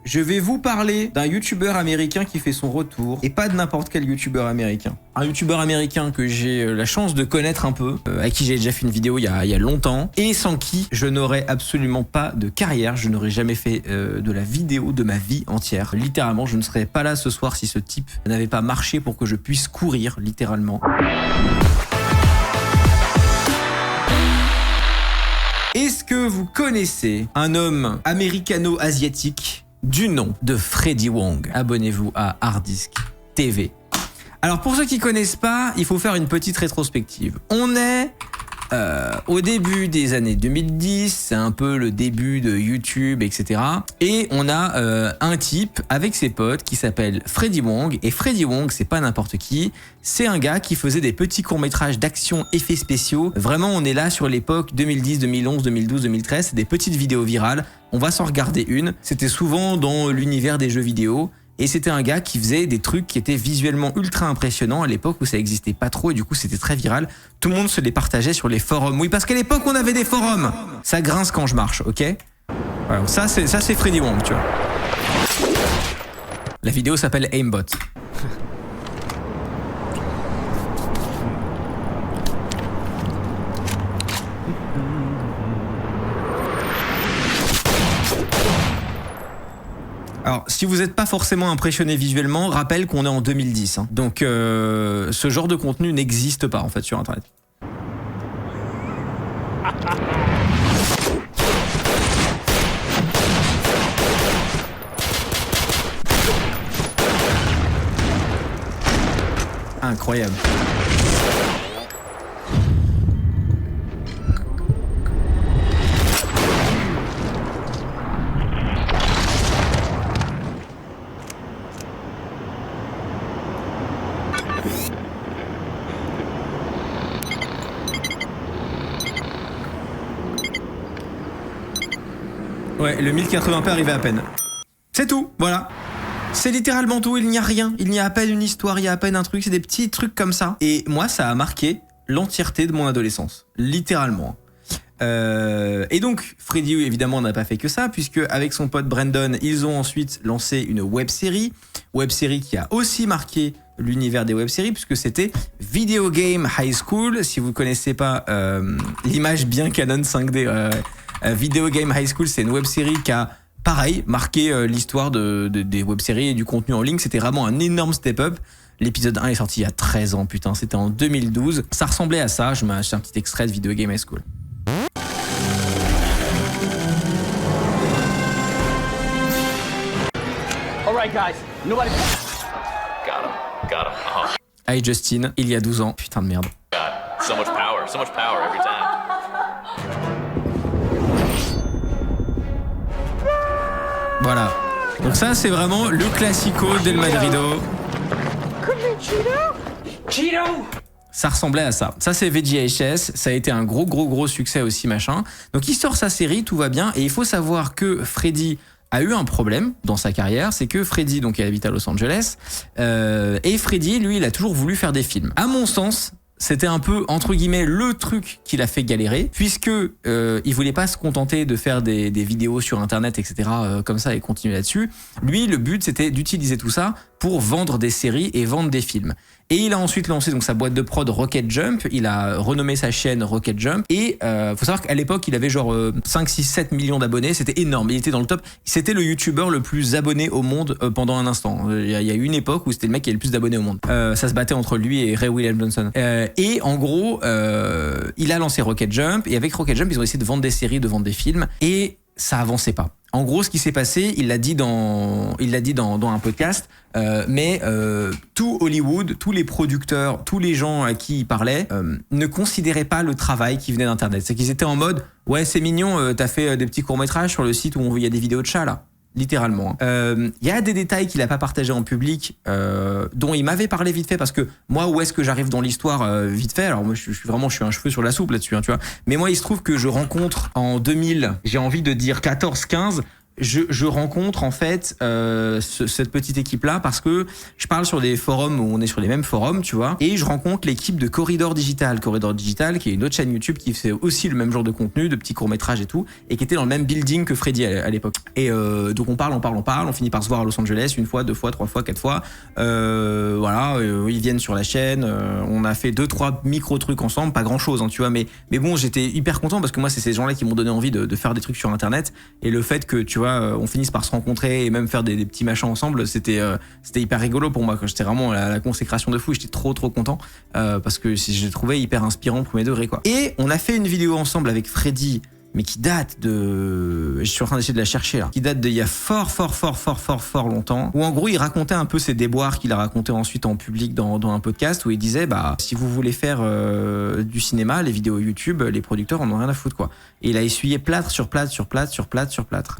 je vais vous parler d'un youtubeur américain qui fait son retour, et pas de n'importe quel youtubeur américain. Un youtubeur américain que j'ai la chance de connaître un peu, à qui j'ai déjà fait une vidéo il y a longtemps, et sans qui je n'aurais absolument pas de carrière, je n'aurais jamais fait de la vidéo de ma vie entière. Littéralement, je ne serais pas là ce soir si ce type n'avait pas marché pour que je puisse courir, littéralement. Est-ce que vous connaissez un homme américano-asiatique du nom de Freddy Wong? Abonnez-vous à Hardisk TV. Alors pour ceux qui connaissent pas, il faut faire une petite rétrospective. On est au début des années 2010, c'est un peu le début de YouTube, etc. Et on a un type avec ses potes qui s'appelle Freddy Wong. Et Freddy Wong, c'est pas n'importe qui, c'est un gars qui faisait des petits courts-métrages d'action, effets spéciaux. Vraiment, on est là sur l'époque 2010, 2011, 2012, 2013. C'est des petites vidéos virales. On va s'en regarder une. C'était souvent dans l'univers des jeux vidéo. Et c'était un gars qui faisait des trucs qui étaient visuellement ultra impressionnants à l'époque où ça existait pas trop et du coup c'était très viral. Tout le monde se les partageait sur les forums. Oui, parce qu'à l'époque on avait des forums. Ça grince quand je marche, ok? Voilà, ça c'est Freddy Wong, tu vois. La vidéo s'appelle Aimbot. Alors, si vous n'êtes pas forcément impressionné visuellement, rappelle qu'on est en 2010. Hein. Donc, ce genre de contenu n'existe pas, en fait, sur Internet. Incroyable. Ouais, le 1080p arrivait à peine. C'est tout, voilà. C'est littéralement tout, il n'y a rien. Il n'y a à peine une histoire, il y a à peine un truc, c'est des petits trucs comme ça. Et moi, ça a marqué l'entièreté de mon adolescence. Littéralement. Et donc, Freddy, évidemment, n'a pas fait que ça, puisque avec son pote Brandon, ils ont ensuite lancé une web-série qui a aussi marqué l'univers des web-séries, puisque c'était Video Game High School. Si vous ne connaissez pas l'image bien Canon 5D... Video Game High School, c'est une web-série qui a, pareil, marqué l'histoire des web-séries et du contenu en ligne. C'était vraiment un énorme step-up. L'épisode 1 est sorti il y a 13 ans, putain, c'était en 2012. Ça ressemblait à ça, je m'ai acheté un petit extrait de Video Game High School. Alright guys, nobody... Got him. Oh, Hi Justin, il y a 12 ans, putain de merde. God. So much power every time. Voilà. Donc ça, c'est vraiment le classico del Madrido. Cheeto! Ça ressemblait à ça. Ça, c'est VGHS. Ça a été un gros succès aussi, machin. Donc, il sort sa série, tout va bien. Et il faut savoir que Freddy a eu un problème dans sa carrière. C'est que Freddy, donc, il habite à Los Angeles. Et Freddy, lui, il a toujours voulu faire des films. À mon sens, c'était un peu, entre guillemets, le truc qui l'a fait galérer, puisque il voulait pas se contenter de faire des vidéos sur Internet, etc., comme ça, et continuer là-dessus. Lui, le but, c'était d'utiliser tout ça pour vendre des séries et vendre des films. Et il a ensuite lancé donc sa boîte de prod Rocket Jump, il a renommé sa chaîne Rocket Jump, et faut savoir qu'à l'époque, il avait genre 5, 6, 7 millions d'abonnés, c'était énorme, il était dans le top, c'était le youtubeur le plus abonné au monde pendant un instant. Il y a eu une époque où c'était le mec qui avait le plus d'abonnés au monde. Ça se battait entre lui et Ray William Johnson. Et en gros, il a lancé Rocket Jump, et avec Rocket Jump, ils ont essayé de vendre des séries, de vendre des films, et ça avançait pas. En gros, ce qui s'est passé, il l'a dit dans un podcast, mais tout Hollywood, tous les producteurs, tous les gens à qui il parlait, ne considéraient pas le travail qui venait d'Internet. C'est qu'ils étaient en mode, ouais, c'est mignon, t'as fait des petits courts-métrages sur le site où il y a des vidéos de chats, là. Littéralement. Il y a des détails qu'il a pas partagé en public, dont il m'avait parlé vite fait, parce que moi, où est-ce que j'arrive dans l'histoire vite fait? Alors moi, je suis un cheveu sur la soupe là-dessus, hein, tu vois. Mais moi, il se trouve que je rencontre en 2000, j'ai envie de dire 14-15, Je rencontre en fait cette petite équipe-là parce que je parle sur des forums où on est sur les mêmes forums, tu vois, et je rencontre l'équipe de Corridor Digital. Corridor Digital, qui est une autre chaîne YouTube qui fait aussi le même genre de contenu, de petits courts-métrages et tout, et qui était dans le même building que Freddy à l'époque. Et donc on parle, on finit par se voir à Los Angeles une fois, 2 fois, 3 fois, 4 fois. Ils viennent sur la chaîne, on a fait 2-3 micro-trucs ensemble, pas grand-chose, hein, tu vois, mais bon, j'étais hyper content parce que moi, c'est ces gens-là qui m'ont donné envie de faire des trucs sur Internet, et le fait que, tu vois, on finisse par se rencontrer et même faire des petits machins ensemble, c'était hyper rigolo pour moi, quoi. J'étais vraiment à la consécration de fou, j'étais trop content parce que je l'ai trouvé hyper inspirant premier degré, quoi. Et on a fait une vidéo ensemble avec Freddy, mais qui date de... Je suis en train d'essayer de la chercher là. Qui date d'il y a fort longtemps. Où en gros, il racontait un peu ses déboires qu'il a raconté ensuite en public dans un podcast où il disait, si vous voulez faire du cinéma, les vidéos YouTube, les producteurs en ont rien à foutre, quoi. Et il a essuyé plâtre sur plâtre.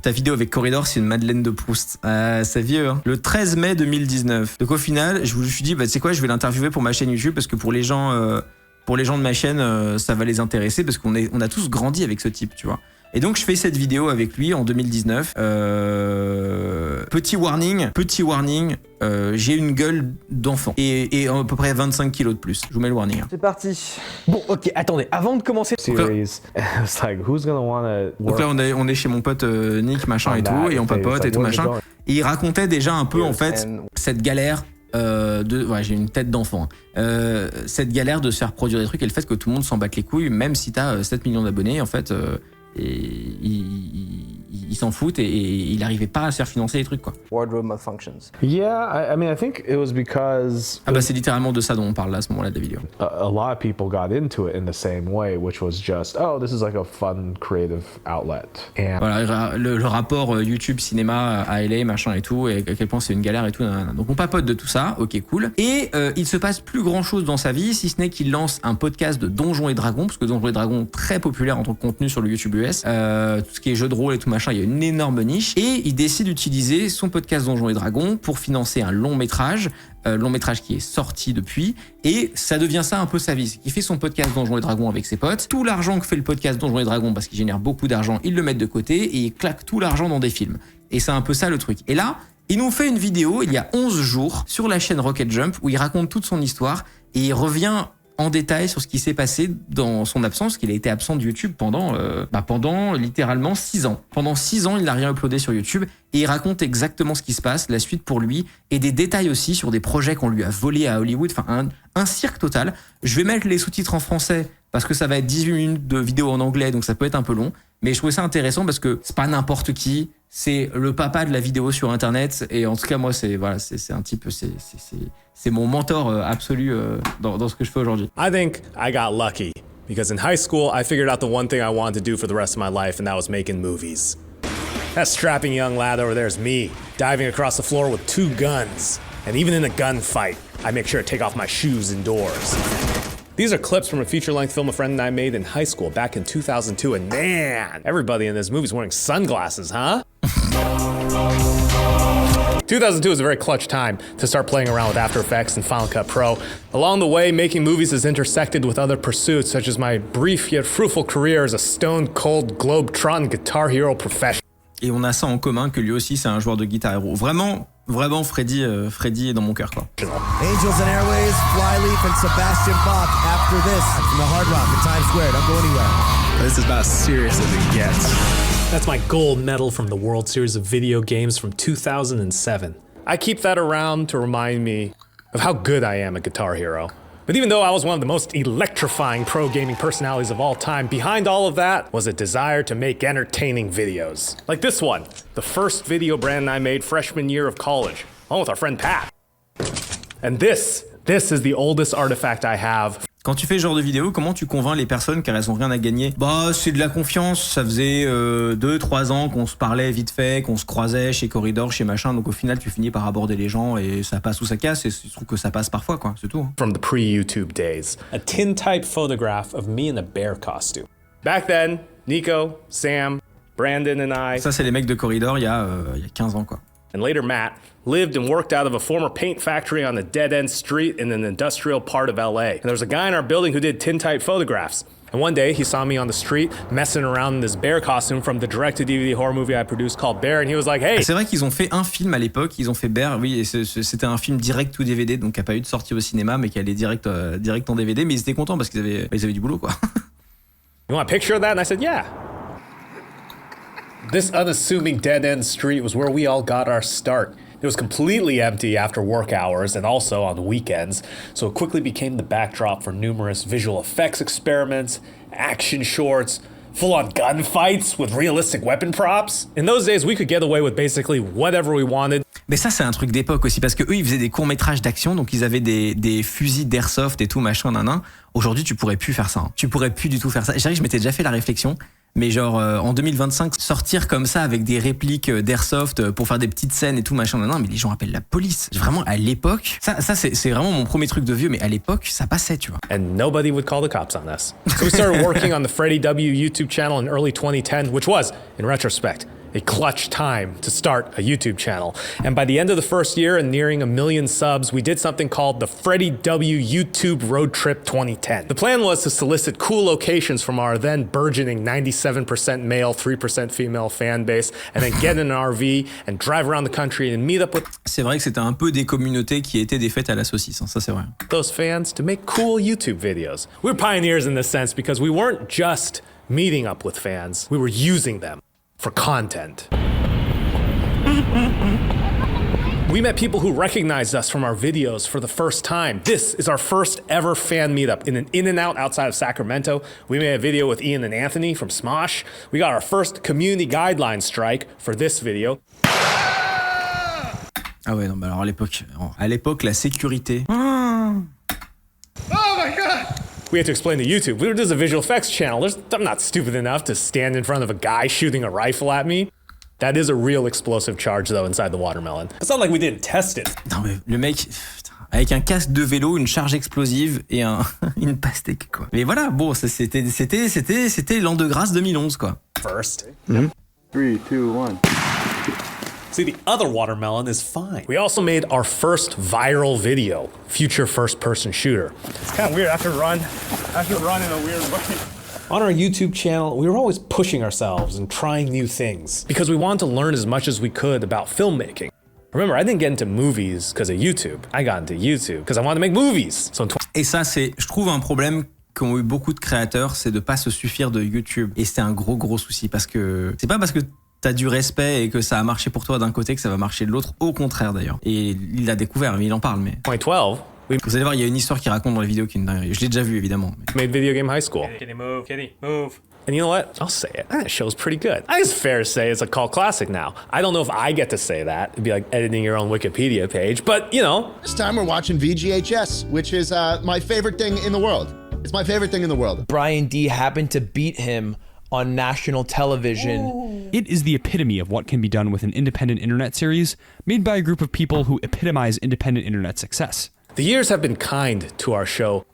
Ta vidéo avec Corridor, c'est une Madeleine de Proust. C'est vieux, hein. Le 13 mai 2019. Donc au final, je me suis dit, tu sais quoi, je vais l'interviewer pour ma chaîne YouTube parce que pour les gens de ma chaîne, ça va les intéresser parce qu'on a tous grandi avec ce type, tu vois. Et donc je fais cette vidéo avec lui en 2019. Petit warning, j'ai une gueule d'enfant et à peu près 25 kilos de plus. Je vous mets le warning. C'est parti. Bon, ok, attendez, avant de commencer. Donc là, on est chez mon pote Nick, machin et tout, et on papote et tout machin. Et il racontait déjà un peu en fait cette galère. J'ai une tête d'enfant. Cette galère de se faire produire des trucs et le fait que tout le monde s'en batte les couilles, même si t'as 7 millions d'abonnés, en fait, il s'en fout et il arrivait pas à se faire financer les trucs, quoi. Wardrobe malfunctions. Yeah, I mean, I think it was because c'est littéralement de ça dont on parle là à ce moment-là de la vidéo. A lot of people got into it in the same way, which was just, this is like a fun creative outlet. And voilà, le rapport YouTube cinéma à LA machin et tout, et à quel point c'est une galère et tout. Donc on papote de tout ça, ok cool. Et il se passe plus grand chose dans sa vie, si ce n'est qu'il lance un podcast de Donjons et Dragons, parce que Donjons et Dragons très populaire en tant que contenu sur le YouTube US, tout ce qui est jeux de rôle et tout machin, il y a une énorme niche, et il décide d'utiliser son podcast Donjons et Dragons pour financer un long métrage qui est sorti depuis, et ça devient ça un peu sa vie. Il fait son podcast Donjons et Dragons avec ses potes, tout l'argent que fait le podcast Donjons et Dragons, parce qu'il génère beaucoup d'argent, ils le mettent de côté, et il claque tout l'argent dans des films. Et c'est un peu ça le truc. Et là, il nous fait une vidéo, il y a 11 jours, sur la chaîne Rocket Jump, où il raconte toute son histoire, et il revient en détail sur ce qui s'est passé dans son absence, qu'il a été absent de YouTube pendant littéralement 6 ans. Pendant 6 ans, il n'a rien uploadé sur YouTube, et il raconte exactement ce qui se passe, la suite pour lui, et des détails aussi sur des projets qu'on lui a volés à Hollywood, enfin un cirque total. Je vais mettre les sous-titres en français, parce que ça va être 18 minutes de vidéo en anglais, donc ça peut être un peu long, mais je trouvais ça intéressant parce que c'est pas n'importe qui, c'est le papa de la vidéo sur Internet, et en tout cas moi c'est un type, c'est mon mentor absolu dans ce que je fais aujourd'hui. I think I got lucky because in high school I figured out the one thing I wanted to do for the rest of my life, and that was making movies. That strapping young lad over there is me, diving across the floor with 2 guns, and even in a gunfight, I make sure to take off my shoes indoors. These are clips from a feature-length film a friend and I made in high school back in 2002, and man, everybody in this movie is wearing sunglasses, huh? 2002 was a very clutch time to start playing around with After Effects and Final Cut Pro. Along the way, making movies has intersected with other pursuits, such as my brief yet fruitful career as a stone-cold globe-trotting Guitar Hero professional. Et on a ça en commun, que lui aussi c'est un joueur de Guitar Hero. Vraiment, Freddy est dans mon cœur, quoi. Angels and Airways, Flyleaf and Sebastian Bach after this from the Hard Rock in Times Square. Don't go anywhere. This is about as serious as it gets. That's my gold medal from the World Series of Video Games from 2007. I keep that around to remind me of how good I am at Guitar Hero. But even though I was one of the most electrifying pro gaming personalities of all time, behind all of that was a desire to make entertaining videos. Like this one, the first video Brandon and I made freshman year of college, along with our friend Pat. And this is the oldest artifact I have. Quand tu fais ce genre de vidéo, comment tu convaincs les personnes car elles ont rien à gagner? C'est de la confiance, ça faisait 2-3 ans qu'on se parlait vite fait, qu'on se croisait chez Corridor, chez machin, donc au final tu finis par aborder les gens et ça passe ou ça casse, et je trouve que ça passe parfois, quoi, c'est tout. From the pre-YouTube days. A tintype photograph of me in a bear costume. Back then, Nico, Sam, Brandon and I... Ça c'est les mecs de Corridor il y a 15 ans, quoi. And later Matt, lived and worked out of a former paint factory on a dead-end street in an industrial part of LA. And there was a guy in our building who did tintype photographs. And one day, he saw me on the street messing around in this bear costume from the direct-to-DVD horror movie I produced called Bear, and he was like, hey. C'est vrai qu'ils ont fait un film à l'époque, ils ont fait Bear, oui, et c'était un film direct to DVD, donc qui n'a pas eu de sortie au cinéma, mais qui allait direct en DVD, mais ils étaient contents parce qu'ils avaient du boulot, quoi. You want a picture of that? And I said, yeah. This unassuming dead-end street was where we all got our start. It was completely empty after work hours and also on the weekends, so it quickly became the backdrop for numerous visual effects experiments, action shorts, full-on gunfights with realistic weapon props. In those days, we could get away with basically whatever we wanted. Mais ça, c'est un truc d'époque aussi, parce que eux, ils faisaient des courts-métrages d'action, donc ils avaient des fusils d'airsoft et tout, machin, nanan. Aujourd'hui, tu pourrais plus faire ça. Hein. Tu pourrais plus du tout faire ça. Je m'étais déjà fait la réflexion. Mais genre, en 2025, sortir comme ça avec des répliques d'airsoft pour faire des petites scènes et tout, machin, non, mais les gens appellent la police. Vraiment, à l'époque, ça c'est vraiment mon premier truc de vieux, mais à l'époque, ça passait, tu vois. And nobody would call the cops on us. So we started working on the Freddie W. YouTube channel in early 2010, which was, in retrospect, a clutch time to start a YouTube channel. And by the end of the first year and nearing 1 million subs, we did something called the Freddie W. YouTube Road Trip 2010. The plan was to solicit cool locations from our then burgeoning 97% male, 3% female fan base, and then get in an RV and drive around the country and meet up with... C'est vrai que c'était un peu des communautés qui étaient des fêtes à la saucisse, hein, ça c'est vrai. ...those fans to make cool YouTube videos. We're pioneers in this sense because we weren't just meeting up with fans, we were using them for content. We met people who recognized us from our videos for the first time. This is our first ever fan meetup in an In-N-Out outside of Sacramento. We made a video with Ian and Anthony from Smosh. We got our first community guideline strike for this video. Ah ouais, non, bah alors à l'époque, la sécurité... We had to explain to YouTube, this is a visual effects channel. I'm not stupid enough to stand in front of a guy shooting a rifle at me. That is a real explosive charge, though, inside the watermelon. It's not like we didn't test it. Non, mais le mec, putain, avec un casque de vélo, une charge explosive et une pastèque, quoi. Mais voilà, bon, c'était l'an de grâce 2011, quoi. First. 3, 2, 1. See, the other watermelon is fine. We also made our first viral video, Future First Person Shooter. It's kind of weird. I have to run in a weird way. On our YouTube channel, we were always pushing ourselves and trying new things because we wanted to learn as much as we could about filmmaking. Remember, I didn't get into movies because of YouTube. I got into YouTube because I wanted to make movies. Et ça, je trouve, un problème qu'ont eu beaucoup de créateurs, c'est de pas se suffire de YouTube. Et c'est un gros souci parce que c'est pas parce que t'as du respect et que ça a marché pour toi d'un côté que ça va marcher de l'autre, au contraire d'ailleurs. Et il l'a découvert, mais il en parle. Mais 2012, vous allez voir, il y a une histoire qu'il raconte dans les vidéos qui est une dinguerie. Je l'ai déjà vu évidemment. Mais... made Video Game High School. Kitty, move. Kitty, move. And you know what? I'll say it. That show's pretty good. I think it's fair to say it's a cult classic now. I don't know if I get to say that. It'd be like editing your own Wikipedia page, but you know. This time we're watching VGHS, which is my favorite thing in the world. It's my favorite thing in the world. Brian D happened to beat him on national television. Ooh. It is the epitome of what can be done with an independent internet series made by a group of people who epitomize independent internet success. The years have been kind to our show,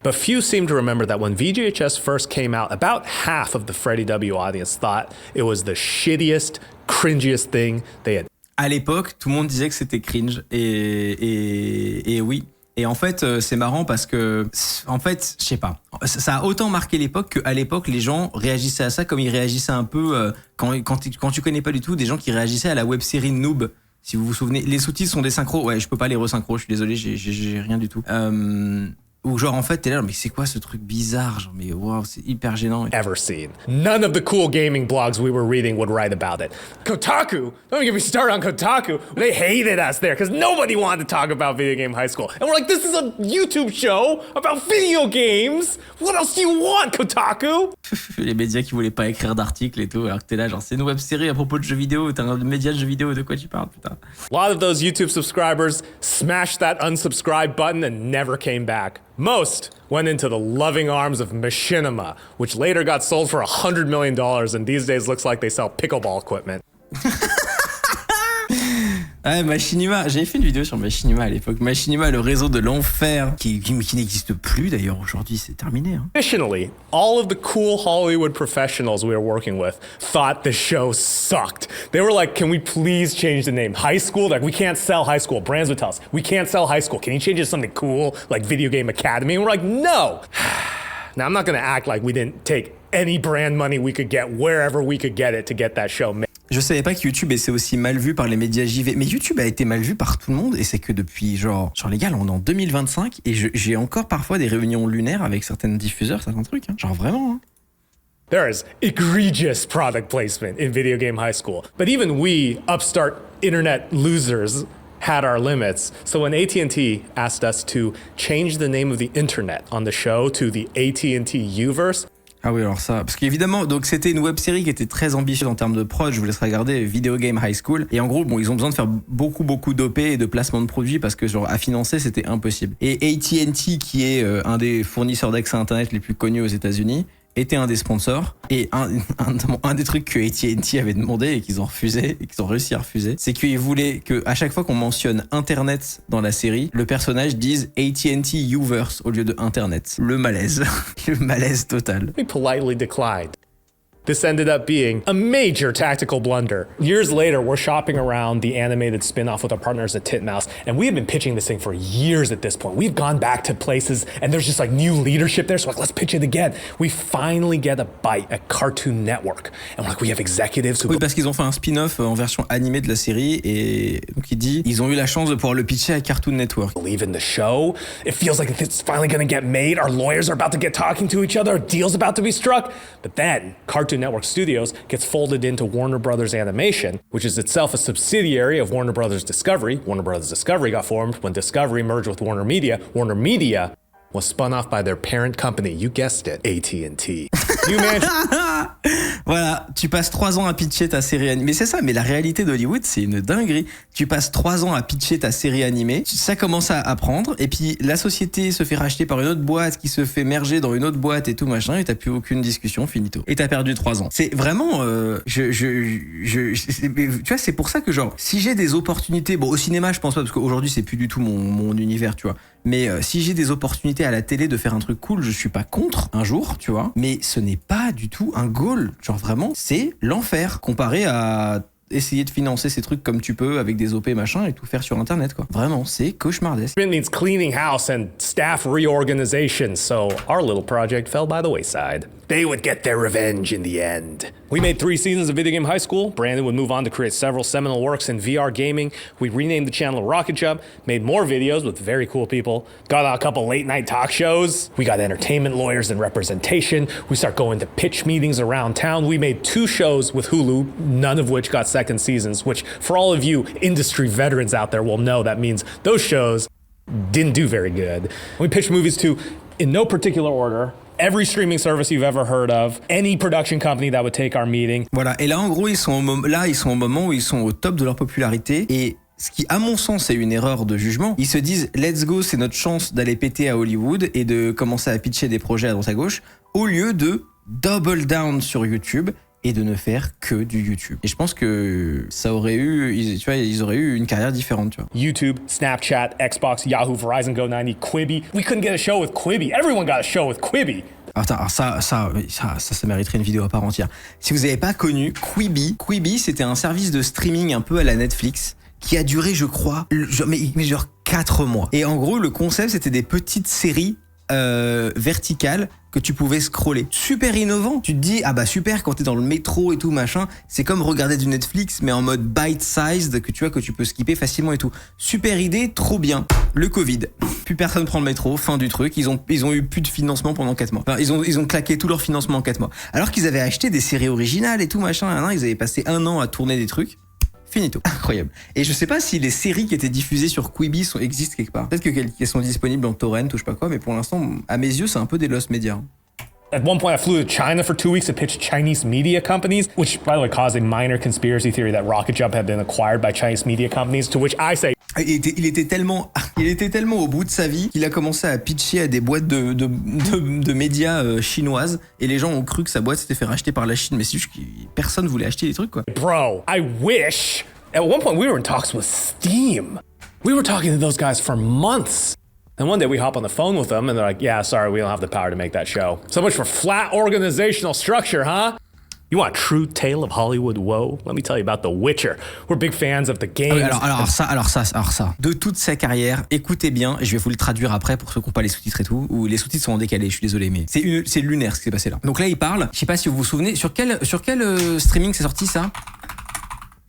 but few seem to remember that when VGHS first came out, about half of the Freddie W audience thought it was the shittiest, cringiest thing they had. À l'époque, tout le monde disait que c'était cringe et oui. Et en fait, c'est marrant parce que, en fait, je sais pas, ça a autant marqué l'époque qu'à l'époque, les gens réagissaient à ça comme ils réagissaient un peu quand tu connais pas du tout des gens qui réagissaient à la web-série Noob. Si vous vous souvenez, les sous-titres sont des synchros. Ouais, je peux pas les resynchros, je suis désolé, j'ai rien du tout. Ou genre, en fait, t'es là, mais c'est quoi ce truc bizarre? Genre, mais wow, c'est hyper gênant. Ever seen. None of the cool gaming blogs we were reading would write about it. Kotaku, don't get me started on Kotaku. They hated us there because nobody wanted to talk about Video Game High School. And we're like, this is a YouTube show about video games. What else do you want, Kotaku? Les médias qui voulaient pas écrire d'articles et tout, alors que t'es là, genre, c'est une web série à propos de jeux vidéo, t'es un média de jeux vidéo, de quoi tu parles, putain? A lot of those YouTube subscribers smashed that unsubscribe button and never came back. Most went into the loving arms of Machinima, which later got sold for $100 million and these days looks like they sell pickleball equipment. Ouais, Machinima, j'avais fait une vidéo sur Machinima à l'époque. Machinima, le réseau de l'enfer, qui n'existe plus d'ailleurs aujourd'hui, c'est terminé. Hein. Additionally, all of the cool Hollywood professionals we were working with thought the show sucked. They were like, can we please change the name? High School? Like, we can't sell High School. Brands would tell us, we can't sell High School. Can you change it to something cool, like Video Game Academy? And we're like, no! Now, I'm not going to act like we didn't take any brand money we could get wherever we could get it to get that show made. Je savais pas que YouTube était aussi mal vu par les médias JV, mais YouTube a été mal vu par tout le monde et c'est que depuis genre les gars, on est en 2025 et j'ai encore parfois des réunions lunaires avec certains diffuseurs, certains trucs, hein. Genre vraiment. Hein. There is egregious product placement in Video Game High School, but even we upstart internet losers had our limits. So when AT&T asked us to change the name of the internet on the show to the AT&T Uverse. Ah oui, alors ça, parce qu'évidemment, donc c'était une web-série qui était très ambitieuse en termes de prod, je vous laisserai regarder Video Game High School, et en gros, bon, ils ont besoin de faire beaucoup d'OP et de placement de produits parce que genre à financer, c'était impossible. Et AT&T, qui est un des fournisseurs d'accès à Internet les plus connus aux États-Unis, était un des sponsors, et un des trucs que AT&T avait demandé et qu'ils ont refusé, et qu'ils ont réussi à refuser, c'est qu'ils voulaient que à chaque fois qu'on mentionne Internet dans la série, le personnage dise AT&T Uverse au lieu de Internet. Le malaise. Le malaise total. We politely declined. This ended up being a major tactical blunder. Years later, we're shopping around the animated spin-off with our partners at Titmouse, and we have been pitching this thing for years at this point. We've gone back to places, and there's just like new leadership there, so like, let's pitch it again. We finally get a bite at Cartoon Network, and like we have executives who... Oui, parce qu'ils ont fait un spin-off en version animée de la série, et donc il dit, ils ont eu la chance de pouvoir le pitcher à Cartoon Network. Believe in the show. It feels like it's finally gonna get made. Our lawyers are about to get talking to each other. Our deal's about to be struck. But then, Cartoon Network Studios gets folded into Warner Brothers Animation, which is itself a subsidiary of Warner Brothers Discovery. Warner Brothers Discovery got formed when Discovery merged with Warner Media. Warner Media was spun off by their parent company, you guessed it, AT&T. You managed... Voilà, tu passes 3 ans à pitcher ta série animée. Mais c'est ça, mais la réalité d'Hollywood, c'est une dinguerie. Tu passes 3 ans à pitcher ta série animée, ça commence à prendre, et puis la société se fait racheter par une autre boîte qui se fait merger dans une autre boîte et tout machin, et t'as plus aucune discussion, finito. Et t'as perdu 3 ans. C'est vraiment... tu vois, c'est pour ça que genre, si j'ai des opportunités... Bon, au cinéma, je pense pas, parce qu'aujourd'hui, c'est plus du tout mon univers, tu vois. Mais si j'ai des opportunités à la télé de faire un truc cool, je suis pas contre un jour, tu vois. Mais ce n'est pas du tout un goal. Genre vraiment, c'est l'enfer comparé à essayer de financer ces trucs comme tu peux avec des OP machin et tout faire sur internet quoi. Vraiment, c'est cauchemardesque. It means cleaning house and staff reorganization, so our little project fell by the wayside. They would get their revenge in the end. We made 3 seasons of Video Game High School. Brandon would move on to create several seminal works in VR gaming. We renamed the channel Rocket Jump, made more videos with very cool people, got on a couple late night talk shows. We got entertainment lawyers and representation. We start going to pitch meetings around town. We made 2 shows with Hulu, none of which got second seasons, which for all of you industry veterans out there will know that means those shows didn't do very good. We pitched movies to, in no particular order, every streaming service you've ever heard of, any production company that would take our meeting. Voilà, et là en gros ils sont au moment où ils sont au top de leur popularité et ce qui à mon sens est une erreur de jugement. Ils se disent let's go, c'est notre chance d'aller péter à Hollywood et de commencer à pitcher des projets à droite à gauche au lieu de double down sur YouTube et de ne faire que du YouTube. Et je pense que ça aurait eu, ils auraient eu une carrière différente, tu vois. YouTube, Snapchat, Xbox, Yahoo, Verizon, Go90, Quibi. We couldn't get a show with Quibi. Everyone got a show with Quibi. Alors ça mériterait une vidéo à part entière. Si vous n'avez pas connu Quibi, c'était un service de streaming un peu à la Netflix qui a duré, je crois, genre 4 mois. Et en gros, le concept, c'était des petites séries verticales que tu pouvais scroller. Super innovant. Tu te dis, ah bah super, quand t'es dans le métro et tout machin, c'est comme regarder du Netflix mais en mode bite-sized que tu vois que tu peux skipper facilement et tout. Super idée, trop bien. Le Covid. Plus personne prend le métro, fin du truc. Ils ont eu plus de financement pendant 4 mois. Enfin, ils ont claqué tout leur financement en 4 mois. Alors qu'ils avaient acheté des séries originales et tout machin. Ils avaient passé 1 an à tourner des trucs. Finito. Incroyable. Et je sais pas si les séries qui étaient diffusées sur Quibi existent quelque part. Peut-être qu'elles sont disponibles en torrent ou je sais pas quoi, mais pour l'instant, à mes yeux, c'est un peu des lost media. At one point, I flew to China for 2 weeks to pitch Chinese media companies, which, by the way, caused a minor conspiracy theory that Rocket Jump had been acquired by Chinese media companies, to which I say... Il était tellement au bout de sa vie qu'il a commencé à pitcher à des boîtes de médias chinoises et les gens ont cru que sa boîte s'était fait racheter par la Chine, mais c'est juste que personne voulait acheter les trucs quoi. Bro, I wish. At one point we were in talks with Steam. We were talking to those guys for months. And one day we hop on the phone with them and they're like, yeah, sorry, we don't have the power to make that show. So much for flat organizational structure, huh? You want a true tale of Hollywood woe? Let me tell you about The Witcher. We're big fans of the Ah games. oui, alors ça. De toute sa carrière, écoutez bien, et je vais vous le traduire après pour ceux qui n'ont pas les sous-titres et tout, ou les sous-titres sont en décalé, je suis désolé, mais c'est lunaire ce qui s'est passé là. Donc là, il parle, je sais pas si vous vous souvenez, sur quel streaming c'est sorti ça ?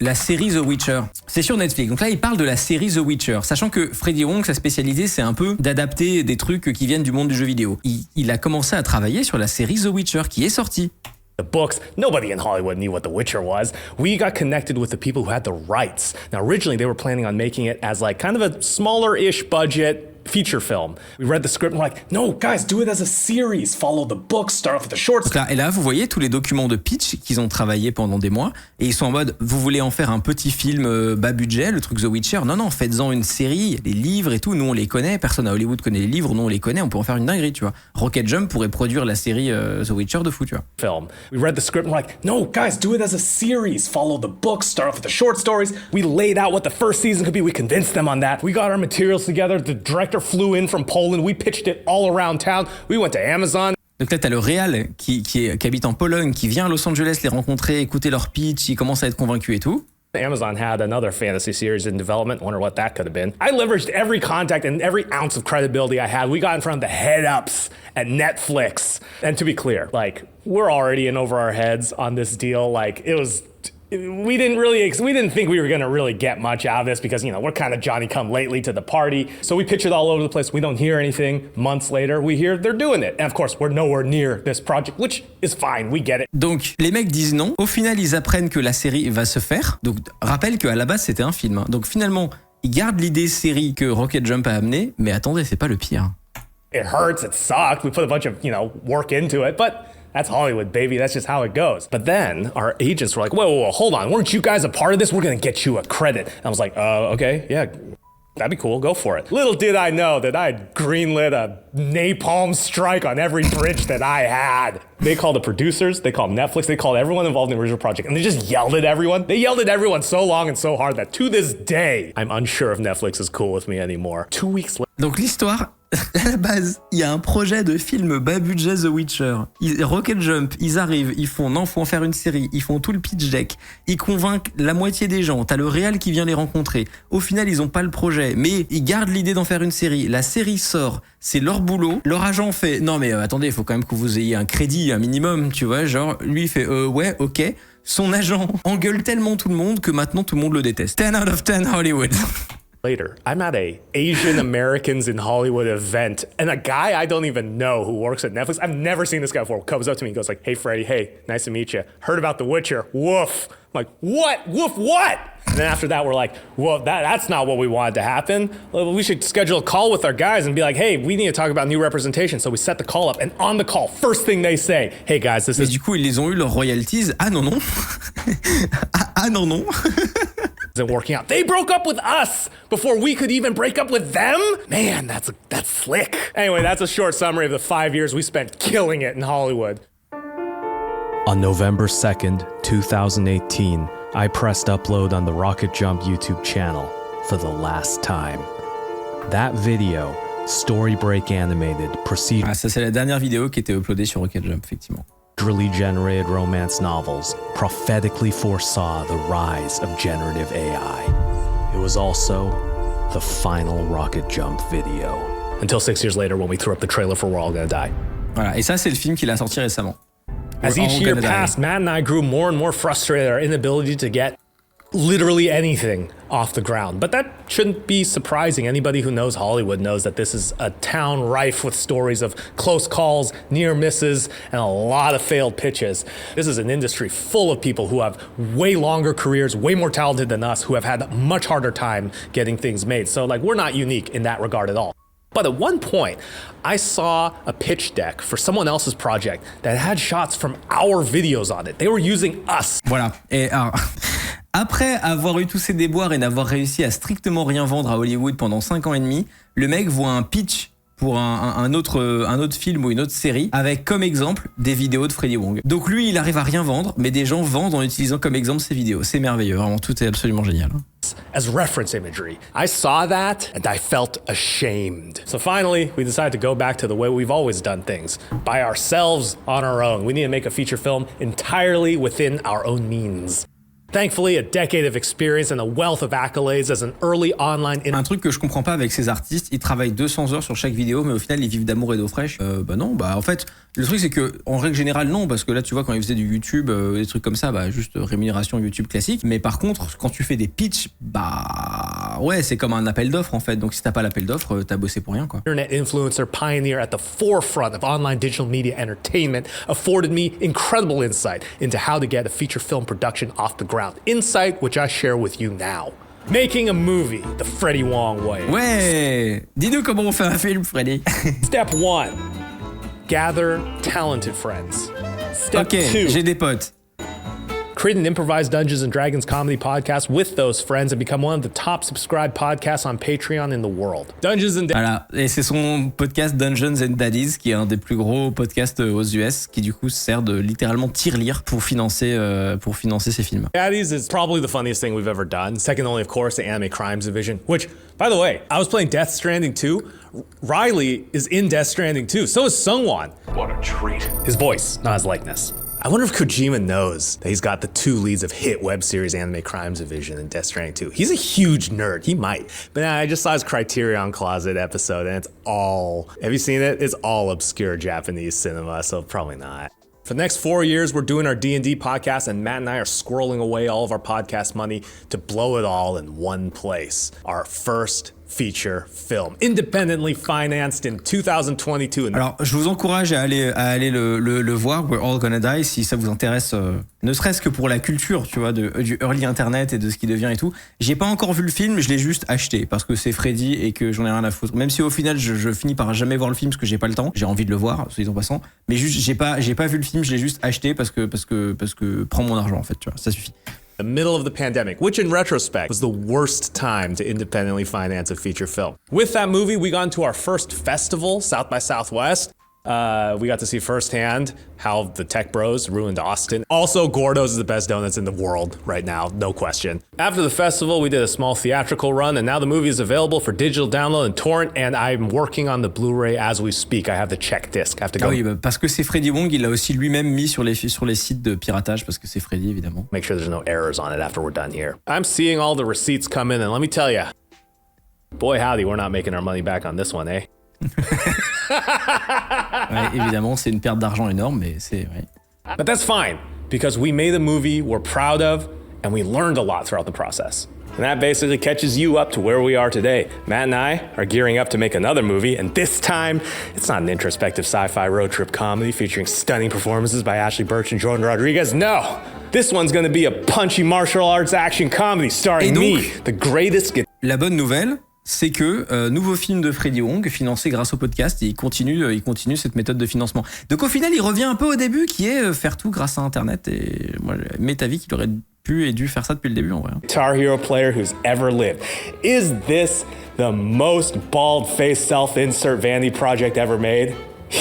La série The Witcher. C'est sur Netflix. Donc là, il parle de la série The Witcher. Sachant que Freddy Wong, sa spécialité, c'est un peu d'adapter des trucs qui viennent du monde du jeu vidéo. Il a commencé à travailler sur la série The Witcher qui est sortie. The books, nobody in Hollywood knew what The Witcher was. We got connected with the people who had the rights. Now, originally, they were planning on making it as like kind of a smaller-ish budget feature film. We read the script and we're like, no, guys, do it as a series. Follow the books, start off with the short story. Et là, vous voyez tous les documents de pitch qu'ils ont travaillé pendant des mois et ils sont en mode, vous voulez en faire un petit film bas budget, le truc The Witcher? Non, faites-en une série, les livres et tout, nous on les connaît, personne à Hollywood connaît les livres, nous on les connaît, on peut en faire une dinguerie, tu vois. Rocket Jump pourrait produire la série The Witcher de fou, tu vois. Film. We read the script and we're like, no, guys, do it as a series. Follow the books, start off with the short stories. We laid out what the first season could be. We convinced them on that. We got our materials together. The director flew in from Poland. We pitched it all around town. We went to Amazon. Donc là, t'as le réal qui habite en Pologne, qui vient à Los Angeles les rencontrer, écouter leur pitch, il commence à être convaincu et tout. Amazon had another fantasy series in development. Wonder what that could have been. I leveraged every contact and every ounce of credibility I had. We got in front of the head-ups at Netflix. And to be clear, like, we're already in over our heads on this deal. Like, it was... We didn't think we were going to really get much out of this because, you know, we're kind of Johnny-come-lately to the party. So we pitch it all over the place. We don't hear anything. Months later, we hear they're doing it. And of course, we're nowhere near this project, which is fine. We get it. Donc, les mecs disent non. Au final, ils apprennent que la série va se faire. Donc, rappelle qu'à la base, c'était un film. Hein. Donc, finalement, ils gardent l'idée série que Rocket Jump a amenée. Mais attendez, c'est pas le pire. It hurts. It sucked. We put a bunch of, work into it. But... that's Hollywood, baby. That's just how it goes. But then our agents were like, whoa, hold on. Weren't you guys a part of this? We're going to get you a credit. And I was like, okay, yeah, that'd be cool. Go for it. Little did I know that I'd greenlit a napalm strike on every bridge that I had. They called the producers, they called Netflix, they called everyone involved in the original project, and they just yelled at everyone. They yelled at everyone so long and so hard that to this day, I'm unsure if Netflix is cool with me anymore. 2 weeks later. Donc l'histoire, à la base, il y a un projet de film bas budget The Witcher. Rocket Jump, ils arrivent, ils font non, faut en faire une série. Ils font tout le pitch deck. Ils convainquent la moitié des gens. T'as le réal qui vient les rencontrer. Au final, ils ont pas le projet, mais ils gardent l'idée d'en faire une série. La série sort, c'est leur boulot. Leur agent fait non mais attendez, il faut quand même que vous ayez un crédit, un minimum, tu vois. Genre lui il fait ouais, ok. Son agent engueule tellement tout le monde que maintenant tout le monde le déteste. 10 out of 10 Hollywood. Later, I'm at a Asian Americans in Hollywood event, and a guy I don't even know who works at Netflix, I've never seen this guy before, comes up to me and goes like, hey Freddie, hey, nice to meet you. Heard about The Witcher, woof. I'm like, what? Woof what? And then after that, we're like, well, that's not what we wanted to happen. We should schedule a call with our guys and be like, hey, we need to talk about new representation. So we set the call up, and on the call, first thing they say, hey guys, this is... Mais du coup, ils les ont eu leurs royalties. Ah non. ah non. Isn't working out. They broke up with us before we could even break up with them? Man, that's slick. Anyway, that's a short summary of the 5 years we spent killing it in Hollywood. On November 2nd, 2018, I pressed upload on the Rocket Jump YouTube channel for the last time. That video, Story Break Animated, proceeded. Ah, ça c'est la dernière vidéo qui était uploadée sur Rocket Jump, effectivement. Generated romance novels prophetically foresaw the rise of generative AI. It was also the final Rocket Jump video. Until 6 years later when we threw up the trailer for We're All Gonna Die. Voilà, et ça c'est le film qu'il a sorti récemment. As each year passed, Matt and I grew more and more frustrated at our inability to get literally anything off the ground. But that shouldn't be surprising. Anybody who knows Hollywood knows that this is a town rife with stories of close calls, near misses, and a lot of failed pitches. This is an industry full of people who have way longer careers, way more talented than us, who have had a much harder time getting things made. So like, we're not unique in that regard at all. But at one point, I saw a pitch deck for someone else's project that had shots from our videos on it. They were using us. Voilà. Et alors, après avoir eu tous ces déboires et n'avoir réussi à strictement rien vendre à Hollywood pendant 5 ans et demi, le mec voit un pitch pour un autre film ou une autre série avec comme exemple des vidéos de Freddy Wong. Donc lui, il arrive à rien vendre, mais des gens vendent en utilisant comme exemple ces vidéos. C'est merveilleux, vraiment, tout est absolument génial. As reference imagery. I saw that and I felt ashamed. So finally, we decided to go back to the way we've always done things, by ourselves on our own. We need to make a feature film entirely within our own means. Thankfully, a decade of experience and a wealth of accolades as an early online... Un truc que je comprends pas avec ces artistes, ils travaillent 200 heures sur chaque vidéo, mais au final, ils vivent d'amour et d'eau fraîche. Non, en fait, le truc c'est que, en règle générale, non, parce que là, tu vois, quand ils faisaient du YouTube, des trucs comme ça, juste rémunération YouTube classique. Mais par contre, quand tu fais des pitchs, ouais, c'est comme un appel d'offres, en fait. Donc si t'as pas l'appel d'offres, t'as bossé pour rien, quoi. Internet influencer pioneer at the forefront of online digital media entertainment afforded me incredible insight into how to get a feature film production off the ground. Insight which I share with you now. Making a movie the Freddy Wong way. Ouais, dis-nous comment on fait un film, Freddy. Step 1. Gather talented friends. Step 2. J'ai des potes. Create an improvised Dungeons and Dragons comedy podcast with those friends and become one of the top subscribed podcasts on Patreon in the world. Dungeons and Voilà, et c'est son podcast Dungeons and Daddies qui est un des plus gros podcasts aux US qui du coup sert de littéralement tirelire pour financer ses films. Daddies is probably the funniest thing we've ever done. Second only, of course, the Anime Crimes Division, which, by the way, I was playing Death Stranding 2. Riley is in Death Stranding 2. So is Sungwon. What a treat. His voice, not his likeness. I wonder if Kojima knows that he's got the two leads of hit web series Anime Crimes Division and Death Stranding 2. He's a huge nerd. He might. But I just saw his Criterion Closet episode, and it's all... Have you seen it? It's all obscure Japanese cinema, so probably not. For the next 4 years, we're doing our D&D podcast, and Matt and I are squirreling away all of our podcast money to blow it all in one place. Our first feature film, independently financed in 2022. Alors, je vous encourage à aller le voir, We're All Gonna Die, si ça vous intéresse, ne serait-ce que pour la culture, tu vois, du early internet et de ce qui devient et tout. J'ai pas encore vu le film, je l'ai juste acheté parce que c'est Freddy et que j'en ai rien à foutre. Même si au final, je finis par jamais voir le film parce que j'ai pas le temps. J'ai envie de le voir, soit dit en passant. Mais juste, j'ai pas vu le film, je l'ai juste acheté parce que prends mon argent, en fait, tu vois, ça suffit. The middle of the pandemic, which in retrospect was the worst time to independently finance a feature film. With that movie, we got into our first festival, South by Southwest. We got to see firsthand how the tech bros ruined Austin. Also, Gordo's is the best donuts in the world right now, no question. After the festival, we did a small theatrical run, and now the movie is available for digital download and torrent, and I'm working on the Blu-ray as we speak. I have the check disc. I have to go. Ah oui, parce que c'est Freddy Wong, il l'a aussi lui-même mis sur les sites de piratage, parce que c'est Freddy, évidemment. Make sure there's no errors on it after we're done here. I'm seeing all the receipts come in, and let me tell you, boy howdy, we're not making our money back on this one, eh? Ouais, évidemment, c'est une perte d'argent énorme, mais c'est... Ouais. But that's fine, because we made a movie we're proud of, and we learned a lot throughout the process. And that basically catches you up to where we are today. Matt and I are gearing up to make another movie, and this time, it's not an introspective sci-fi road trip comedy featuring stunning performances by Ashley Birch and Jordan Rodriguez. No! This one's gonna be a punchy martial arts action comedy starring me, the greatest... La bonne nouvelle, c'est que nouveau film de Freddy Wong financé grâce au podcast et il continue cette méthode de financement. Donc au final, il revient un peu au début qui est faire tout grâce à Internet et moi, m'est avis qu'il aurait pu et dû faire ça depuis le début en vrai. Guitar Hero player who's ever lived. Is this the most bald-faced self-insert vanity project ever made?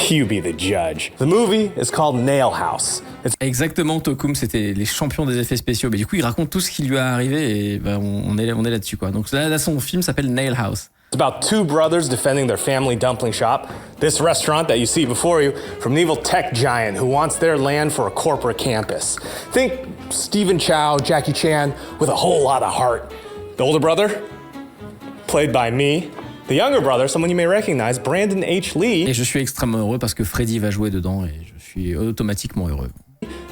You be the judge. The movie is called Nail House. Exactement, Tokum, c'était les champions des effets spéciaux. Mais du coup, il raconte tout ce qui lui est arrivé et on est là-dessus, quoi. Donc là, son film s'appelle Nail House. It's about two brothers defending their family dumpling shop. This restaurant that you see before you from an evil tech giant who wants their land for a corporate campus. Think Stephen Chow, Jackie Chan, with a whole lot of heart. The older brother, played by me. The younger brother, someone you may recognize, Brandon H. Lee. Et je suis extrêmement heureux parce que Freddy va jouer dedans et je suis automatiquement heureux.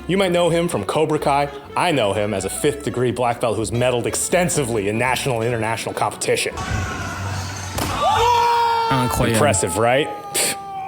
You might know him from Cobra Kai. I know him as a 5th degree black belt who's medaled extensively in national and international competition. Incroyable. Impressive, right?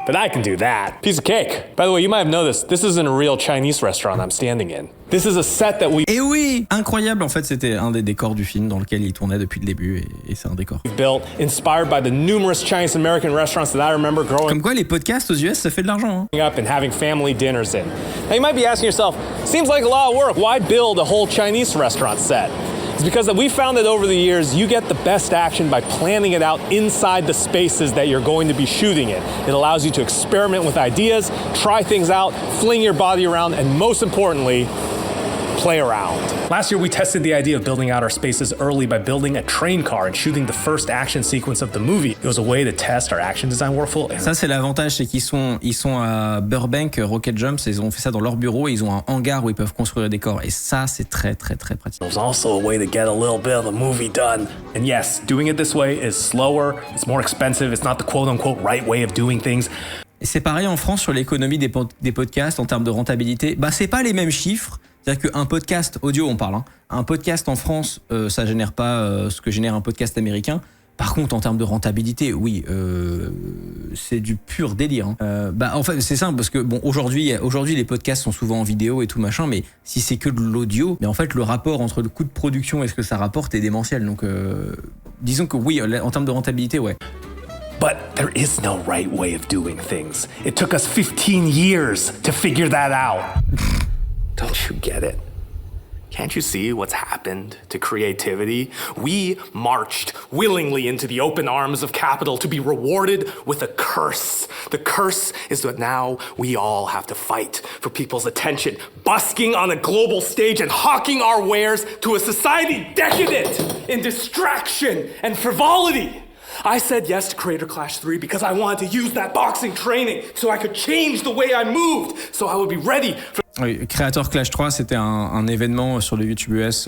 But I can do that. Piece of cake. By the way, you might have noticed, this isn't a real Chinese restaurant I'm standing in. This is a set that we... Et oui, incroyable. En fait, c'était un des décors du film dans lequel il tournait depuis le début et c'est un décor. Built, inspired by the numerous Chinese American restaurants that I remember growing Comme quoi, les podcasts aux US, ça fait de l'argent. Hein. Up and having family dinners in. Now you might be asking yourself, seems like a lot of work. Why build a whole Chinese restaurant set? It's It's because we found that over the years, you get the best action by planning it out inside the spaces that you're going to be shooting in. It allows you to experiment with ideas, try things out, fling your body around, and most importantly, play around. Last year, we tested the idea of building out our spaces early by building a train car and shooting the first action sequence of the movie. It was a way to test our action design workflow. Ça, c'est l'avantage, c'est qu'ils sont à Burbank, Rocket Jumps, ils ont fait ça dans leur bureau, et ils ont un hangar où ils peuvent construire des décors. Et ça, c'est très, très, très pratique. It was also a way to get a little bit of the movie done. And yes, doing it this way is slower, it's more expensive, it's not the quote-unquote right way of doing things. Et c'est pareil en France sur l'économie des podcasts en termes de rentabilité. Bah, c'est pas les mêmes chiffres. C'est-à-dire qu'un podcast audio, on parle, hein, un podcast en France, ça génère pas ce que génère un podcast américain. Par contre, en termes de rentabilité, oui, c'est du pur délire. Hein. En fait, c'est simple parce que bon, aujourd'hui, les podcasts sont souvent en vidéo et tout machin, mais si c'est que de l'audio, mais en fait, le rapport entre le coût de production et ce que ça rapporte est démentiel. Donc, disons que oui, en termes de rentabilité, ouais. But there is no right way of doing things. It took us 15 years to figure that out. Don't you get it? Can't you see what's happened to creativity? We marched willingly into the open arms of capital to be rewarded with a curse. The curse is that now we all have to fight for people's attention, busking on a global stage and hawking our wares to a society decadent in distraction and frivolity. I said yes to Creator Clash 3 because I wanted to use that boxing training so I could change the way I moved, so I would be ready for... Oui, Creator Clash 3, c'était un événement sur le YouTube US,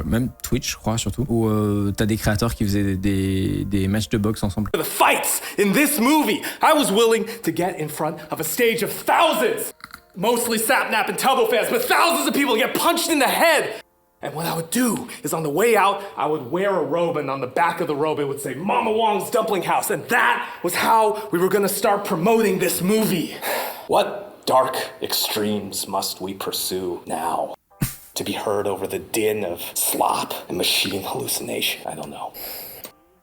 même Twitch, je crois, surtout, où t'as des créateurs qui faisaient des matchs de boxe ensemble. The fights in this movie, I was willing to get in front of a stage of thousands, mostly Sapnap and Tubbo fans, but thousands of people get punched in the head. And what I would do is on the way out, I would wear a robe, and on the back of the robe it would say Mama Wong's Dumpling House, and that was how we were gonna start promoting this movie. What dark extremes must we pursue now to be heard over the din of slop and machine hallucination? I don't know.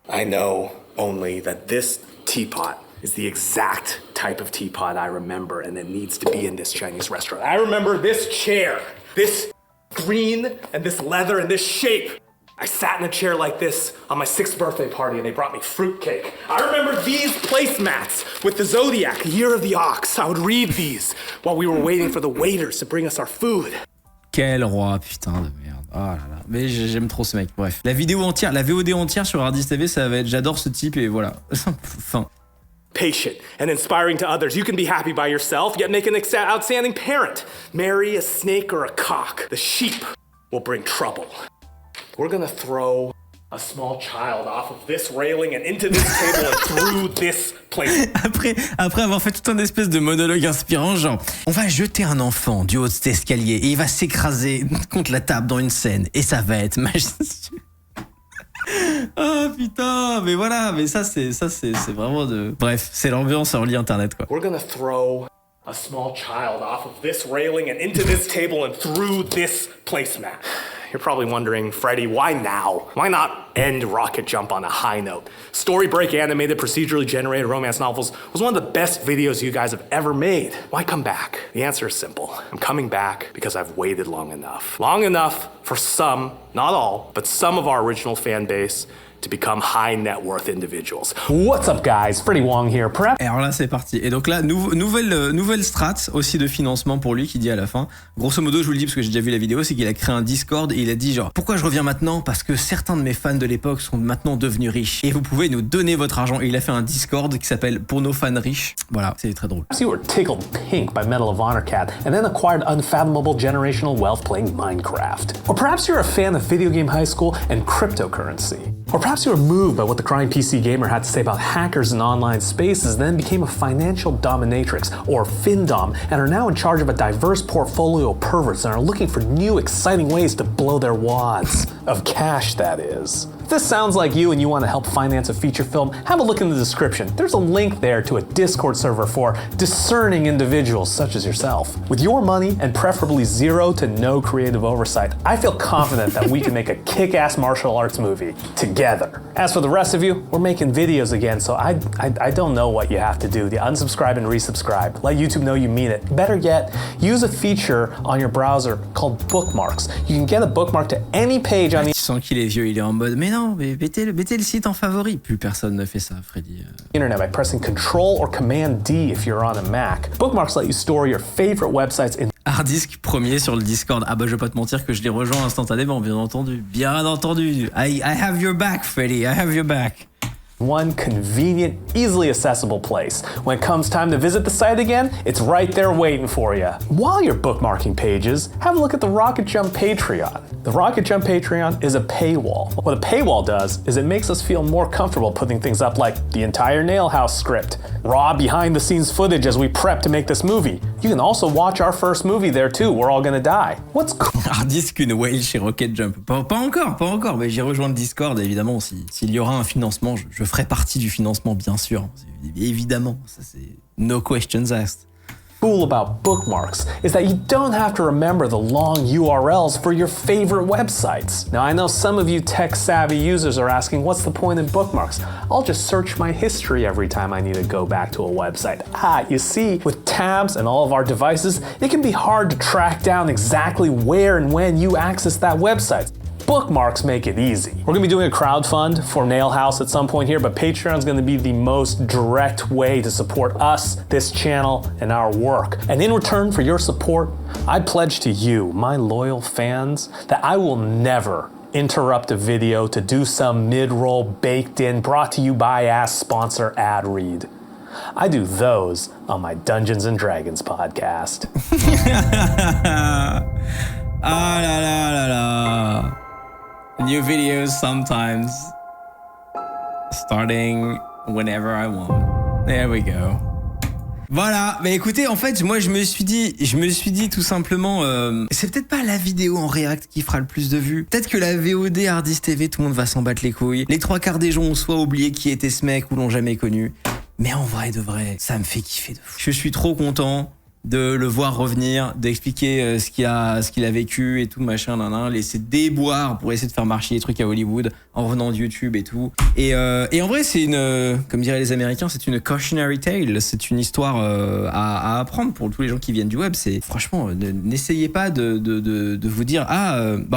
I know only that this teapot is the exact type of teapot I remember, and it needs to be in this Chinese restaurant. I remember this chair, this green and this leather and this shape. I sat in a chair like this on my 6th birthday party and they brought me fruitcake. I remember these placemats with the Zodiac, Year of the Ox. I would read these while we were waiting for the waiters to bring us our food. Quel roi, putain de merde. Oh là là. Mais j'aime trop ce mec. Bref. La vidéo entière, la VOD entière sur Hardis TV, ça va être j'adore ce type et voilà. Fin. Patient and inspiring to others. You can be happy by yourself, yet make an outstanding parent. Marry a snake or a cock. The sheep will bring trouble. We're gonna throw a small child off of this railing and into this table and through this place. Après avoir fait tout un espèce de monologue inspirant, genre, on va jeter un enfant du haut de cet escalier et il va s'écraser contre la table dans une scène et ça va être majestueux. Oh putain, mais voilà, mais ça c'est vraiment de... Bref, c'est l'ambiance en lit internet quoi. We're gonna throw a small child off of this railing and into this table and through this placemat. You're probably wondering, Freddie, why now? Why not end Rocket Jump on a high note? Story Break animated, procedurally generated romance novels was one of the best videos you guys have ever made. Why come back? The answer is simple. I'm coming back because I've waited long enough. Long enough for some, not all, but some of our original fan base to become high net worth individuals. What's up guys, Freddie Wong here. Et alors là c'est parti. Et donc là, nouvelle strat aussi de financement pour lui qui dit à la fin, grosso modo je vous le dis parce que j'ai déjà vu la vidéo, c'est qu'il a créé un Discord et il a dit genre, pourquoi je reviens maintenant? Parce que certains de mes fans de l'époque sont maintenant devenus riches et vous pouvez nous donner votre argent. Et il a fait un Discord qui s'appelle Pour nos fans riches. Voilà, c'est très drôle. You were tickled pink by Medal of Honor Cat and then acquired unfathomable generational wealth playing Minecraft. Or perhaps you're a fan of Video Game High School and cryptocurrency. Or perhaps you were moved by what the crying PC gamer had to say about hackers in online spaces, then became a financial dominatrix, or FinDom, and are now in charge of a diverse portfolio of perverts and are looking for new, exciting ways to blow their wads. Of cash, that is. If this sounds like you and you want to help finance a feature film, have a look in the description. There's a link there to a Discord server for discerning individuals such as yourself. With your money and preferably zero to no creative oversight, I feel confident that we can make a kick-ass martial arts movie together. As for the rest of you, we're making videos again, so I don't know what you have to do. The unsubscribe and resubscribe. Let YouTube know you mean it. Better yet, use a feature on your browser called bookmarks. You can get a bookmark to any page on the Tu sens qu'il est vieux, il est en mode mais non, mais mettez le site en favori. Plus personne ne fait ça, Freddy. internet by pressing Control or Command D if you're on a Mac. Bookmarks let you store your favorite websites in Hardisk premier sur le Discord. Ah bah je vais pas te mentir que je les rejoins instantanément, bien entendu. Bien entendu. I have your back, Freddy. I have your back. one convenient, easily accessible place. When it comes time to visit the site again, it's right there waiting for you. While you're bookmarking pages, have a look at the Rocket Jump Patreon. The Rocket Jump Patreon is a paywall. What a paywall does is it makes us feel more comfortable putting things up like the entire Nail House script, raw behind-the-scenes footage as we prep to make this movie. You can also watch our first movie there too, We're All Gonna Die. What's cool? Hardisk une whale chez Rocket Jump. Pas encore, mais j'ai rejoint le Discord, évidemment. S'il y aura un financement, je ferai partie du financement, bien sûr. Évidemment, ça c'est no questions asked. Cool about bookmarks is that you don't have to remember the long URLs for your favorite websites. Now I know some of you tech-savvy users are asking, what's the point in bookmarks? I'll just search my history every time I need to go back to a website. You see, with tabs and all of our devices, it can be hard to track down exactly where and when you access that website. Bookmarks make it easy. We're gonna be doing a crowdfund for Nail House at some point here, but Patreon's gonna be the most direct way to support us, this channel, and our work. And in return for your support, I pledge to you, my loyal fans, that I will never interrupt a video to do some mid-roll baked in, brought to you by ass sponsor ad read. I do those on my Dungeons and Dragons podcast. Ah la la la la. New videos sometimes, starting whenever I want. There we go. Voilà, mais écoutez, en fait, moi je me suis dit tout simplement, c'est peut-être pas la vidéo en React qui fera le plus de vues. Peut-être que la VOD Hardisk TV, tout le monde va s'en battre les couilles. Les 3/4 des gens ont soit oublié qui était ce mec ou l'ont jamais connu. Mais en vrai de vrai, ça me fait kiffer de fou. Je suis trop content de le voir revenir, d'expliquer ce qu'il a vécu et tout, machin, laisser déboire pour essayer de faire marcher les trucs à Hollywood en revenant de YouTube et tout. Et en vrai, c'est comme diraient les Américains, c'est une cautionary tale, c'est une histoire à apprendre pour tous les gens qui viennent du web. C'est franchement, n'essayez pas de vous dire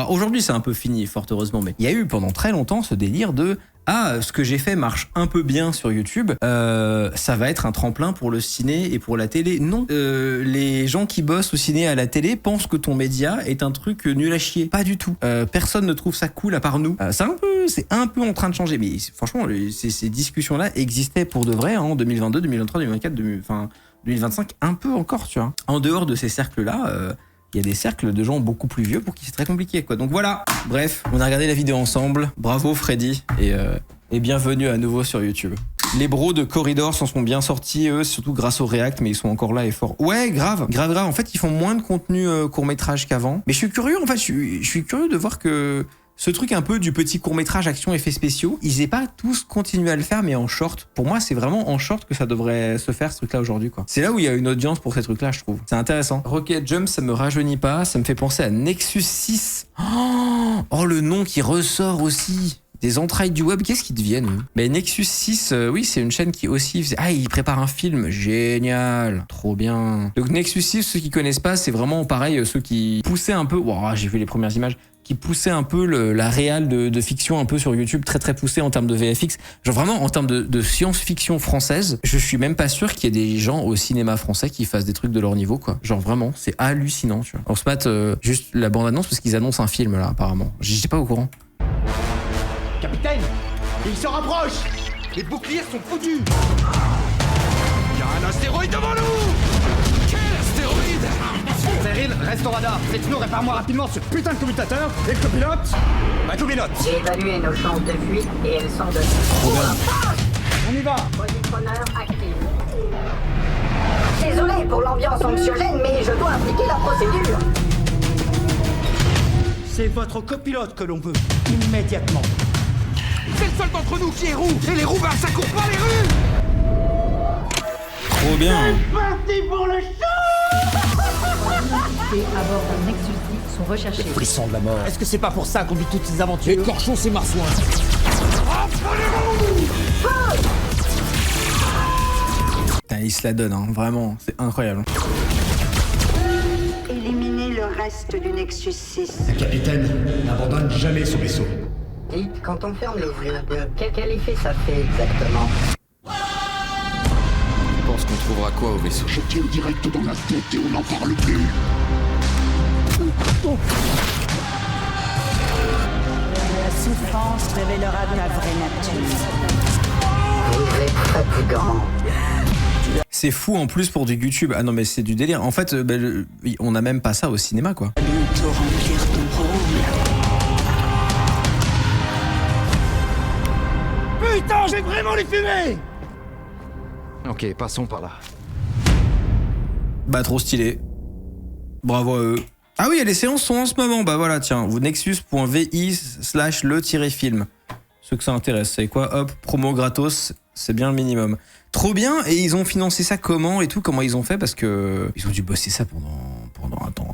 aujourd'hui c'est un peu fini, fort heureusement, mais il y a eu pendant très longtemps ce délire de ce que j'ai fait marche un peu bien sur YouTube, ça va être un tremplin pour le ciné et pour la télé. Non, les gens qui bossent au ciné et à la télé pensent que ton média est un truc nul à chier. Pas du tout. Personne ne trouve ça cool à part nous. C'est un peu en train de changer, mais franchement, ces discussions-là existaient pour de vrai en 2022, 2023, 2024, 2025, un peu encore, tu vois. En dehors de ces cercles-là, il y a des cercles de gens beaucoup plus vieux pour qui c'est très compliqué, quoi. Donc voilà. Bref, on a regardé la vidéo ensemble. Bravo Freddy et bienvenue à nouveau sur YouTube. Les bros de Corridor s'en sont bien sortis, eux, surtout grâce au React, mais ils sont encore là et forts. Ouais, grave. En fait, ils font moins de contenu court-métrage qu'avant. Mais je suis curieux, en fait, je suis curieux de voir que ce truc un peu du petit court-métrage action effets spéciaux, ils aient pas tous continué à le faire, mais en short. Pour moi, c'est vraiment en short que ça devrait se faire, ce truc-là, aujourd'hui, quoi. C'est là où il y a une audience pour ces trucs-là, je trouve. C'est intéressant. Rocket Jump, ça me rajeunit pas, ça me fait penser à Nexus 6. Oh, le nom qui ressort aussi. Des entrailles du web, qu'est-ce qu'ils deviennent, eux? Mais Nexus 6, oui, c'est une chaîne qui aussi faisait... il prépare un film, génial, trop bien. Donc Nexus 6, ceux qui connaissent pas, c'est vraiment pareil, ceux qui poussaient un peu... j'ai vu les premières images, qui poussaient un peu la réal de fiction un peu sur YouTube, très très poussée en termes de VFX. Genre vraiment en termes de science-fiction française, je suis même pas sûr qu'il y ait des gens au cinéma français qui fassent des trucs de leur niveau, quoi. Genre vraiment, c'est hallucinant, tu vois. On se mate juste la bande-annonce parce qu'ils annoncent un film là, apparemment. J'étais pas au courant. Capitaine, il se rapproche. Les boucliers sont foutus. Il y a un astéroïde devant nous. Quel astéroïde? Cyril, reste au radar. Faites-nous, répare-moi rapidement ce putain de commutateur. Et le copilote? Ma copilote. J'ai évalué nos chances de fuite et elles sont de... On y va. Positionneur actif. Désolé pour l'ambiance anxiogène, mais je dois appliquer la procédure. C'est votre copilote que l'on veut, immédiatement. C'est le seul d'entre nous qui est roux. Et les roubards, ça court pas les rues. Trop bien. Parti pour le show. À bord d'un Nexus 10 sont recherchés. Frisson de la mort. Est-ce que c'est pas pour ça qu'on vit toutes ces aventures? Écorchons ces marsouins. Putain, il se la donne, hein, vraiment, c'est incroyable. Éliminer le reste du Nexus 6. Capitaine, n'abandonne jamais son vaisseau. Dites, quand on ferme les yeux, quel effet ça fait exactement? Je pense qu'on trouvera quoi au vaisseau? Je tire direct dans la tête et on n'en parle plus. La souffrance révélera ta vraie nature. Vous êtes fatigant. C'est fou en plus pour du YouTube. Ah non mais c'est du délire. En fait, on n'a même pas ça au cinéma quoi. Bientôt remplir ton rôle. Putain, j'ai vraiment les fumer. Ok, passons par là. Bah trop stylé. Bravo à eux. Ah oui, les séances sont en ce moment. Bah voilà, tiens, nexus.vi/le-film. Ceux que ça intéresse, c'est quoi? Hop, promo gratos, c'est bien le minimum. Trop bien, et ils ont financé ça comment et tout? Comment ils ont fait? Parce que ils ont dû bosser ça pendant un temps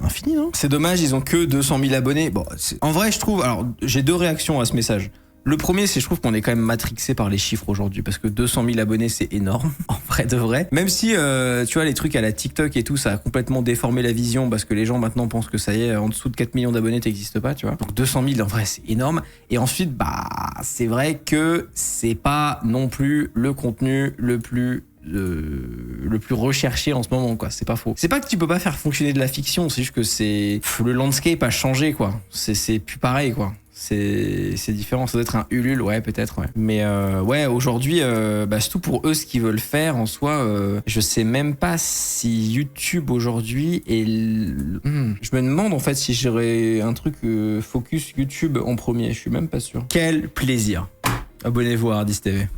infini, non? C'est dommage, ils ont que 200 000 abonnés. Bon, en vrai, je trouve... Alors, j'ai deux réactions à ce message. Le premier, c'est je trouve qu'on est quand même matrixé par les chiffres aujourd'hui parce que 200 000 abonnés, c'est énorme, en vrai de vrai. Même si, tu vois, les trucs à la TikTok et tout, ça a complètement déformé la vision parce que les gens maintenant pensent que ça y est, en dessous de 4 millions d'abonnés, t'existes pas, tu vois. Donc 200 000, en vrai, c'est énorme. Et ensuite, bah, c'est vrai que c'est pas non plus le contenu le plus recherché en ce moment, quoi. C'est pas faux. C'est pas que tu peux pas faire fonctionner de la fiction, c'est juste que le landscape a changé, quoi. C'est plus pareil, quoi. C'est différent, ça doit être un Ulule, ouais, peut-être, ouais. Mais ouais, aujourd'hui, surtout pour eux, ce qu'ils veulent faire en soi, je sais même pas si YouTube aujourd'hui est. Je me demande en fait si j'aurais un truc focus YouTube en premier, je suis même pas sûr. Quel plaisir! Abonnez-vous à Hardis TV.